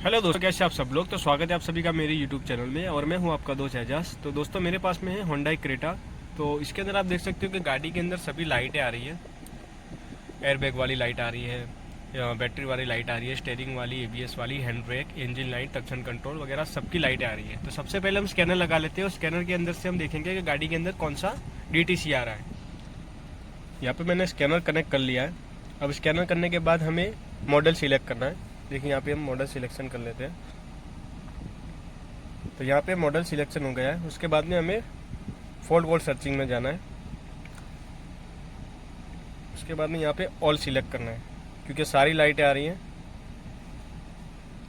Hello दोस्तों, कैसे आप सब लोग। तो स्वागत है आप सभी का मेरे यूट्यूब चैनल में और मैं हूं आपका दोस्त एजाज। तो दोस्तों मेरे पास में है होंडा क्रेटा। तो इसके अंदर आप देख सकते हो कि गाड़ी के अंदर सभी लाइटें आ रही है। एयरबैग वाली लाइट आ रही है, बैटरी वाली लाइट आ रही है, स्टीयरिंग वाली, एबीएस वाली, hand brake, engine light, traction control वगैरह सबकी लाइटें आ रही है। तो सबसे पहले हम स्कैनर लगा लेते हैं और स्कैनर के अंदर से हम देखेंगे कि गाड़ी के अंदर कौन सा डीटीसी आ रहा है। यहाँ पे मैंने स्कैनर कनेक्ट कर लिया है। अब स्कैनर करने के बाद हमें मॉडल सिलेक्ट करना है। देखिए यहाँ पे हम मॉडल सिलेक्शन कर लेते हैं। तो यहाँ पे मॉडल सिलेक्शन हो गया है। उसके बाद में हमें फॉल्ट वोल्ट सर्चिंग में जाना है। उसके बाद में यहाँ पे ऑल सिलेक्ट करना है क्योंकि सारी लाइटें आ रही हैं।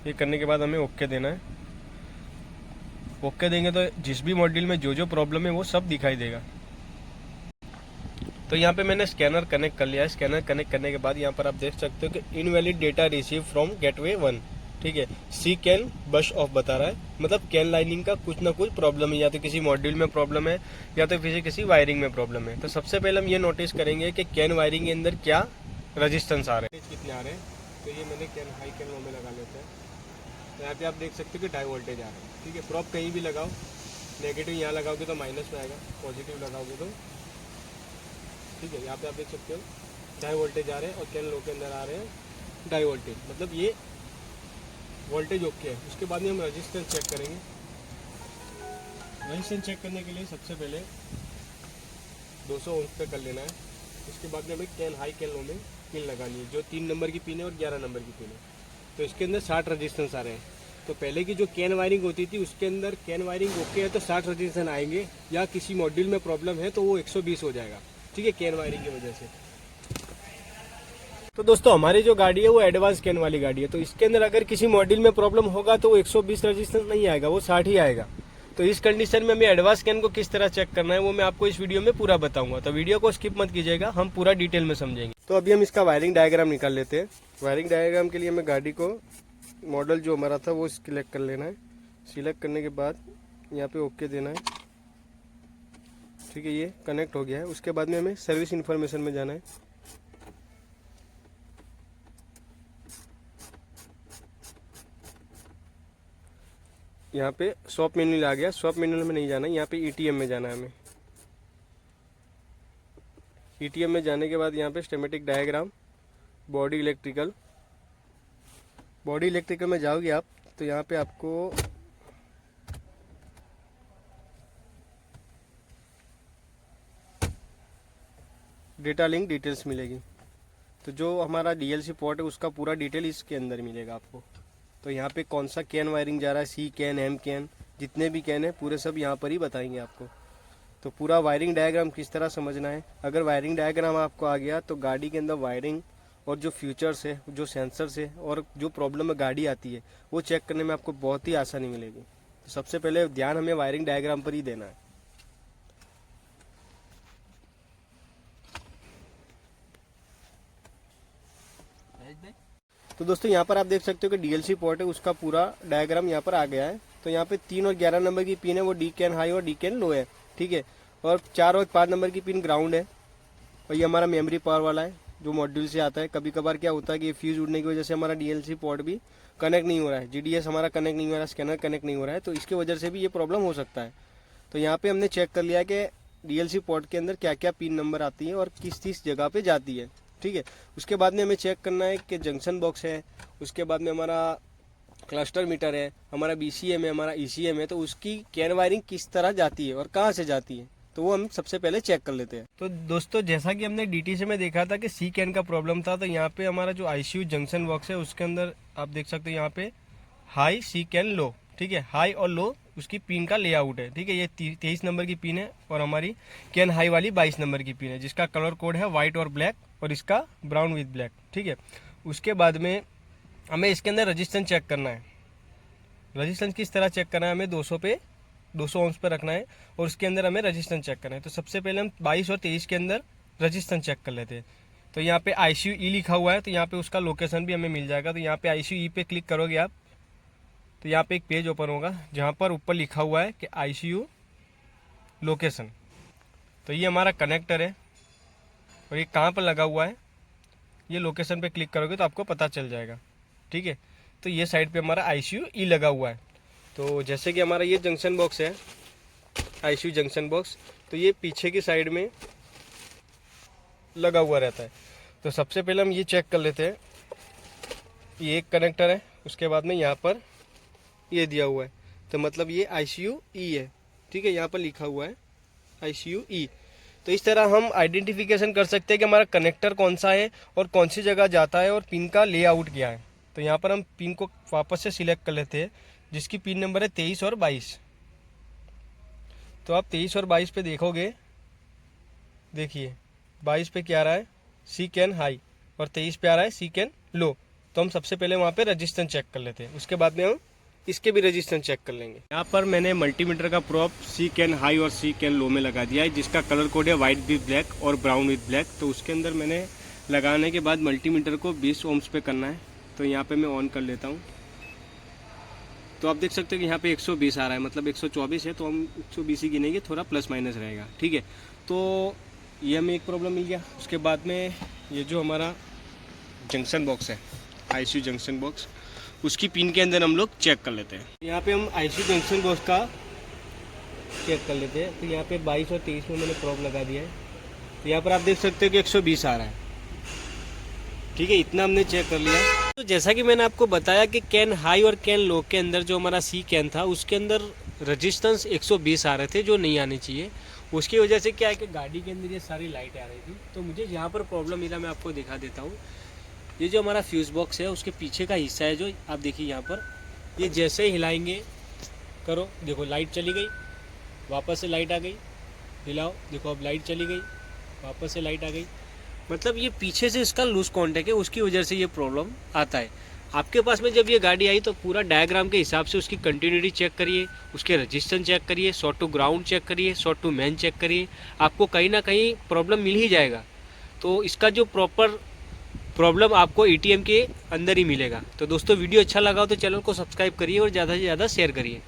ये करने के बाद हमें ओके देना है। ओके देंगे तो जिस भी मॉडल में जो जो प्रॉब्लम है वो सब दिखाई देगा। तो यहाँ पे मैंने स्कैनर कनेक्ट कर लिया है। स्कैनर कनेक्ट करने के बाद यहाँ पर आप देख सकते हो कि invalid data receive from gateway 1, ठीक है। सी कैन बश ऑफ बता रहा है, मतलब कैन लाइनिंग का कुछ ना कुछ प्रॉब्लम है, या तो किसी मॉड्यूल में प्रॉब्लम है या तो किसी वायरिंग में प्रॉब्लम है। तो सबसे पहले हम ये नोटिस करेंगे कि कैन वायरिंग के अंदर क्या रजिस्टेंस आ रहे हैं, कितने आ रहे हैं। तो ये मैंने कैन हाई कैन लो में लगा लेते हैं। तो यहाँ पे आप देख सकते हो कि डाई वोल्टेज आ रहा है, ठीक है। प्रॉप कहीं भी लगाओ, नेगेटिव यहाँ लगाओगे तो माइनस में आएगा, पॉजिटिव लगाओगे तो ठीक है। यहाँ पे आप देख सकते हो डाई वोल्टेज आ रहे हैं और कैन लो के अंदर आ रहे हैं डाई वोल्टेज, मतलब ये वोल्टेज ओके है। उसके बाद में हम रजिस्टेंस चेक करेंगे। रजिस्टेंस चेक करने के लिए सबसे पहले 200 ओम पे कर लेना है। उसके बाद में हमें कैन हाई कैन लो में पिन लगानी है, जो 3 नंबर की पिन है और 11 नंबर की पिन है। तो इसके अंदर 60 रजिस्टेंस आ रहे हैं। तो पहले की जो कैन वायरिंग होती थी उसके अंदर कैन वायरिंग ओके है तो 60 रजिस्टेंस आएंगे, या किसी मॉड्यूल में प्रॉब्लम है तो वो 120 हो जाएगा, ठीक है, कैन वायरिंग की वजह से। तो दोस्तों हमारी जो गाड़ी है वो एडवांस कैन वाली गाड़ी है। तो इसके अंदर अगर किसी मॉड्यूल में प्रॉब्लम होगा तो वो 120 रजिस्टेंस नहीं आएगा, वो 60 ही आएगा। तो इस कंडीशन में हमें एडवांस कैन को किस तरह चेक करना है वो मैं आपको इस वीडियो में पूरा बताऊंगा। तो वीडियो को स्किप मत कीजिएगा, हम पूरा डिटेल में समझेंगे। तो अभी हम इसका वायरिंग डायग्राम निकाल लेते हैं। वायरिंग डायग्राम के लिए हमें गाड़ी को मॉडल जो हमारा था वो सिलेक्ट कर लेना है। सिलेक्ट करने के बाद यहाँ पे ओके देना है, ठीक है। ये कनेक्ट हो गया है। उसके बाद में हमें सर्विस इन्फॉर्मेशन में जाना है। यहाँ पे शॉप मेन्यू आ गया। शॉप मेन्यू में नहीं जाना है, यहाँ पे ईटीएम में जाना है हमें। ईटीएम में जाने के बाद यहाँ पे schematic diagram, body electrical. Body electrical में जाओगे आप तो यहाँ पे आपको डेटा लिंक डिटेल्स मिलेगी। तो जो हमारा डीएलसी पोर्ट है उसका पूरा डिटेल इसके अंदर मिलेगा आपको। तो यहाँ पे कौन सा कैन वायरिंग जा रहा है, सी कैन, एम कैन, जितने भी कैन है पूरे सब यहाँ पर ही बताएंगे आपको। तो पूरा वायरिंग डायग्राम किस तरह समझना है, अगर वायरिंग डायग्राम आपको आ गया तो गाड़ी के अंदर वायरिंग और जो फ्यूचर्स है, जो सेंसर्स है और जो प्रॉब्लम में गाड़ी आती है वो चेक करने में आपको बहुत ही आसानी मिलेगी। तो सबसे पहले ध्यान हमें वायरिंग डायग्राम पर ही देना है। तो दोस्तों यहाँ पर आप देख सकते हो कि डीएलसी पोर्ट है उसका पूरा डायग्राम यहाँ पर आ गया है। तो यहाँ पे 3 और 11 नंबर की पिन है वो डी कैन हाई और डी कैन लो है, ठीक है। और 4 और 5 नंबर की पिन ग्राउंड है। और ये हमारा मेमोरी पावर वाला है जो मॉड्यूल से आता है। कभी कभार क्या होता है कि फ्यूज उड़ने की वजह से हमारा डीएलसी पोर्ट भी कनेक्ट नहीं हो रहा है, जीडीएस हमारा कनेक्ट नहीं हो रहा है, स्कैनर कनेक्ट नहीं हो रहा है, तो इसकी वजह से भी ये प्रॉब्लम हो सकता है। तो यहाँ पे हमने चेक कर लिया कि डीएलसी पोर्ट के अंदर क्या क्या पिन नंबर आती है और किस किस जगह पे जाती है, ठीक है। उसके बाद में हमें चेक करना है कि जंक्शन बॉक्स है, उसके बाद में हमारा क्लस्टर मीटर है, हमारा बीसीएम है, हमारा ईसीएम है, तो उसकी कैन वायरिंग किस तरह जाती है और कहाँ से जाती है, तो वो हम सबसे पहले चेक कर लेते हैं। तो दोस्तों जैसा कि हमने डीटीसी में देखा था कि सी कैन का प्रॉब्लम था, तो यहाँ पे हमारा जो आईसीयू जंक्शन बॉक्स है उसके अंदर आप देख सकते हो यहाँ पे हाई, सी कैन, लो, ठीक है। हाई और लो उसकी पिन का लेआउट है, ठीक है। ये 23 नंबर की पिन है और हमारी कैन हाई वाली 22 नंबर की पिन है जिसका कलर कोड है व्हाइट और ब्लैक और इसका ब्राउन विद ब्लैक, ठीक है। उसके बाद में हमें इसके अंदर रजिस्टेंस चेक करना है। रजिस्टेंस किस तरह चेक करना है, हमें 200 ओम्स पे रखना है और उसके अंदर हमें रजिस्टेंस चेक करना है। तो सबसे पहले हम 22 और 23 के अंदर रजिस्टेंस चेक कर लेते हैं। तो यहाँ पे ICU ई लिखा हुआ है, तो यहाँ पे उसका लोकेशन भी हमें मिल जाएगा। तो यहाँ पे ICU ई पे क्लिक करोगे आप तो यहाँ पे एक पेज ओपन होगा जहाँ पर ऊपर लिखा हुआ है कि ICU लोकेशन। तो ये हमारा कनेक्टर है और ये कहाँ पर लगा हुआ है, ये लोकेशन पे क्लिक करोगे तो आपको पता चल जाएगा, ठीक है। तो ये साइड पे हमारा ICU ई लगा हुआ है। तो जैसे कि हमारा ये जंक्शन बॉक्स है, ICU जंक्शन बॉक्स, तो ये पीछे की साइड में लगा हुआ रहता है। तो सबसे पहले हम ये चेक कर लेते हैं। ये एक कनेक्टर है, उसके बाद में यहाँ पर ये दिया हुआ है, तो मतलब ये ICU ई है, ठीक है, यहाँ पर लिखा हुआ है ICU ई। तो इस तरह हम आइडेंटिफिकेशन कर सकते हैं कि हमारा कनेक्टर कौन सा है और कौन सी जगह जाता है और पिन का लेआउट क्या है। तो यहाँ पर हम पिन को वापस से सिलेक्ट कर लेते हैं, जिसकी पिन नंबर है 23 और 22। तो आप 23 और 22 पे देखोगे, देखिए 22 पे क्या आ रहा है, सी कैन हाई, और 23 पे आ रहा है सी कैन लो। तो हम सबसे पहले वहाँ पे रजिस्टेंस चेक कर लेते हैं, उसके बाद में हम इसके भी रजिस्टेंस चेक कर लेंगे। यहाँ पर मैंने मल्टीमीटर का प्रोप सी कैन हाई और सी कैन लो में लगा दिया है, जिसका कलर कोड है वाइट विद ब्लैक और ब्राउन विद ब्लैक। तो उसके अंदर मैंने लगाने के बाद मल्टीमीटर को 20 ओम्स पे करना है। तो यहाँ पे मैं ऑन कर लेता हूँ। तो आप देख सकते हो कि यहाँ पे 120 आ रहा है, मतलब 124 है, तो हम 120 ही गिनेंगे, थोड़ा प्लस माइनस रहेगा, ठीक है। तो ये हमें एक प्रॉब्लम मिल गया। उसके बाद में ये जो हमारा जंक्शन बॉक्स है, ICU जंक्शन बॉक्स, उसकी पिन के अंदर हम लोग चेक कर लेते हैं। यहाँ पे हम ICU जंक्शन बॉक्स का चेक कर लेते हैं। तो यहाँ पे 22 और 23 में मैंने प्रोब लगा दिया है। तो यहाँ पर आप देख सकते हो कि 120 आ रहा है, ठीक है, इतना हमने चेक कर लिया। तो जैसा कि मैंने आपको बताया कि कैन हाई और कैन लो के अंदर जो हमारा सी कैन था, उसके अंदर रजिस्टेंस 120 आ रहे थे, जो नहीं आने चाहिए। उसकी वजह से क्या है कि गाड़ी के अंदर ये सारी लाइट आ रही थी। तो मुझे यहाँ पर प्रॉब्लम मिला, मैं आपको दिखा देता हूँ। ये जो हमारा फ्यूज बॉक्स है, उसके पीछे का हिस्सा है, जो आप देखिए यहाँ पर, ये जैसे ही हिलाएंगे करो, देखो लाइट चली गई, वापस से लाइट आ गई, हिलाओ, देखो अब लाइट चली गई, वापस से लाइट आ गई। मतलब ये पीछे से इसका लूज कॉन्टैक्ट है, उसकी वजह से ये प्रॉब्लम आता है। आपके पास में जब ये गाड़ी आई तो पूरा डायग्राम के हिसाब से उसकी कंटिन्यूटी चेक करिए, उसके रजिस्टेंस चेक करिए, शॉर्ट टू ग्राउंड चेक करिए, शॉर्ट टू मैन चेक करिए, आपको कहीं ना कहीं प्रॉब्लम मिल ही जाएगा। तो इसका जो प्रॉपर प्रॉब्लम आपको ATM के अंदर ही मिलेगा। तो दोस्तों वीडियो अच्छा लगा हो तो चैनल को सब्सक्राइब करिए और ज़्यादा से ज़्यादा शेयर करिए।